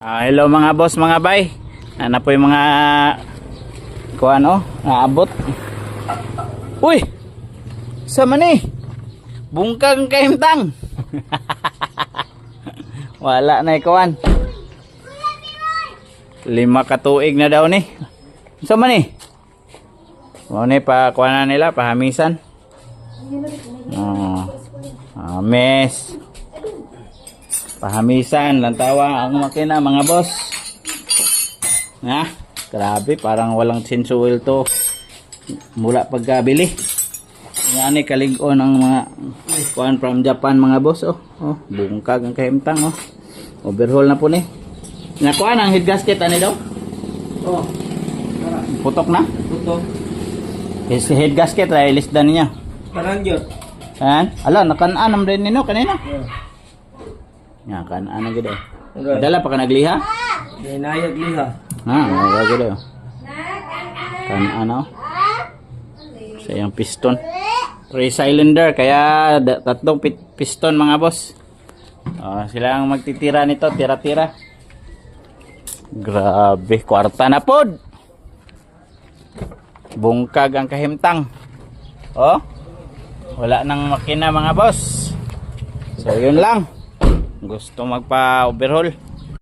Hello mga boss, mga bay. Ano po yung mga kuan naabot. Uy! Sama ni. Bungkang kahimtang. Wala na kuan. 5 katuig na daw ni. Sama ni. Mo ni pa kuanan nila pahamisan. Mes. Pahamisan, lantawa ang makina mga boss. Grabe, parang walang sensual to mula pagkabili. Yan ay kalig-on ang mga kuan from Japan mga boss. Bungkag ang kahimtang. Overhaul na po ni. Nakuan ang head gasket ani daw? Putok na? Putok. Head gasket ay lisdan niya. Parang yun. Ala, nakanaan rin nino kanina. Nga kan ana gid eh. Dala pa ka nagliha? Dinayag liha. Wala gid eh. Kan ano? Sa yung piston. 3 cylinder kaya tatlong piston mga boss. Sila ang magtitira nito, tira-tira. Grabe, kwarta na pod. Bungkag ang kahimtang. Wala nang makina mga boss. So yun lang. Gusto magpa-overhaul.